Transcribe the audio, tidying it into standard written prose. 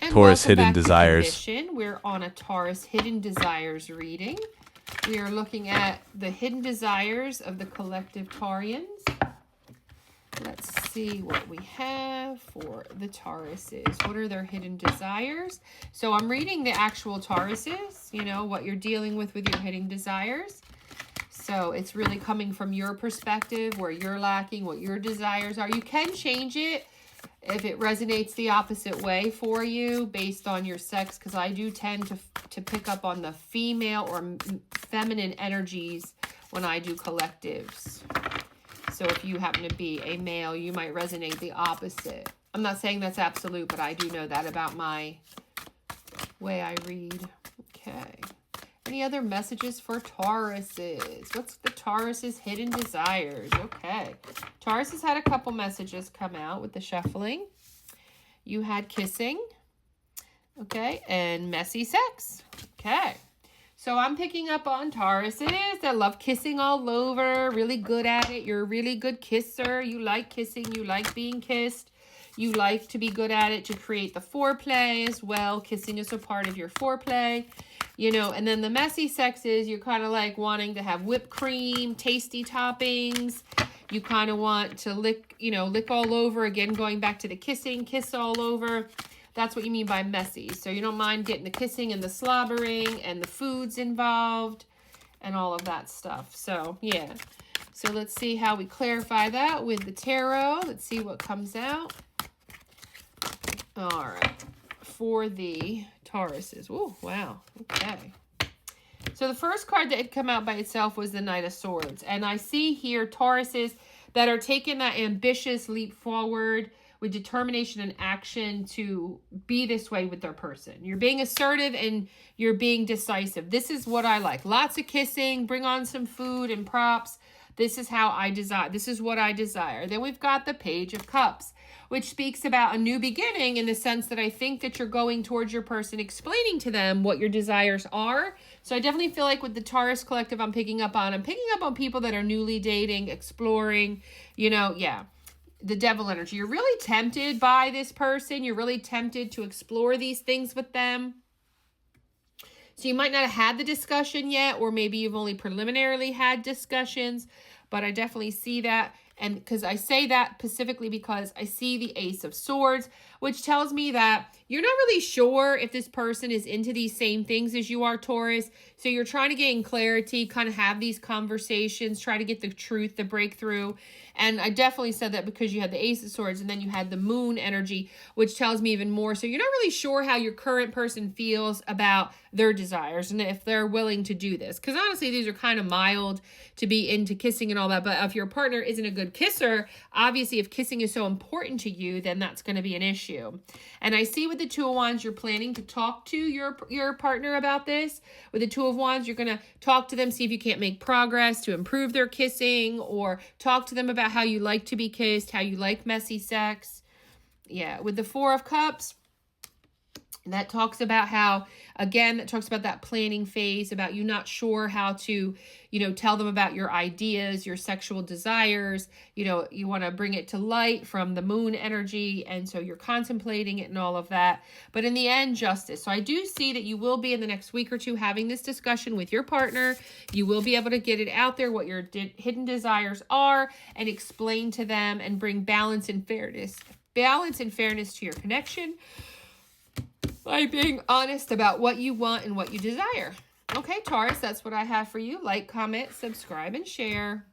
Taurus Hidden back Desires. to Kimbition. We're on a Taurus Hidden Desires reading. We are looking at the hidden desires of the collective Taurians. Let's see what we have for the Tauruses. What are their hidden desires? So I'm reading the actual Tauruses, you know, what you're dealing with your hidden desires. So it's really coming from your perspective, where you're lacking, what your desires are. You can change it if it resonates the opposite way for you based on your sex, because I do tend to pick up on the female or feminine energies when I do collectives. So if you happen to be a male, you might resonate the opposite. I'm not saying that's absolute, but I do know that about my way I read. Okay. Any other messages for Tauruses? What's the Taurus's hidden desires? Okay. Taurus has had a couple messages come out with the shuffling. You had kissing. Okay. And messy sex. Okay. So I'm picking up on Tauruses that love kissing all over, really good at it. You're a really good kisser. You like kissing. You like being kissed. You like to be good at it to create the foreplay as well. Kissing is a part of your foreplay. You know, and then the messy sex is you're kind of like wanting to have whipped cream, tasty toppings. You kind of want to lick, you know, lick all over. Again, going back to the kissing, kiss all over. That's what you mean by messy. So you don't mind getting the kissing and the slobbering and the foods involved and all of that stuff. So, yeah. So let's see how we clarify that with the tarot. Let's see what comes out. All right. For the Tauruses. Oh, wow. Okay. So the first card that had come out by itself was the Knight of Swords. And I see here Tauruses that are taking that ambitious leap forward with determination and action to be this way with their person. You're being assertive and you're being decisive. This is what I like. Lots of kissing. Bring on some food and props. This is how I desire. This is what I desire. Then we've got the Page of Cups, which speaks about a new beginning in the sense that I think that you're going towards your person, explaining to them what your desires are. So I definitely feel like with the Taurus collective I'm picking up on people that are newly dating, exploring, you know, yeah. The Devil energy. You're really tempted by this person. You're really tempted to explore these things with them. So you might not have had the discussion yet, or maybe you've only preliminarily had discussions, but I definitely see that. And because I say that specifically because I see the Ace of Swords, which tells me that you're not really sure if this person is into these same things as you are, Taurus. So you're trying to gain clarity, kind of have these conversations, try to get the truth, the breakthrough. And I definitely said that because you had the Ace of Swords and then you had the Moon energy, which tells me even more. So you're not really sure how your current person feels about their desires and if they're willing to do this. Because honestly, these are kind of mild to be into kissing and all that. But if your partner isn't a good kisser, obviously if kissing is so important to you, then that's going to be an issue. And I see with the Two of Wands, you're planning to talk to your partner about this. With the Two of Wands, you're going to talk to them, see if you can't make progress to improve their kissing, or talk to them about how you like to be kissed, how you like messy sex. Yeah, with the Four of Cups, that talks about how, again, that talks about that planning phase, about you not sure how to, you know, tell them about your ideas, your sexual desires. You know, you want to bring it to light from the Moon energy. And so you're contemplating it and all of that. But in the end, justice. So I do see that you will be in the next week or two having this discussion with your partner. You will be able to get it out there, what your hidden desires are, and explain to them and bring balance and fairness to your connection, by being honest about what you want and what you desire. Okay, Taurus, that's what I have for you. Like, comment, subscribe, and share.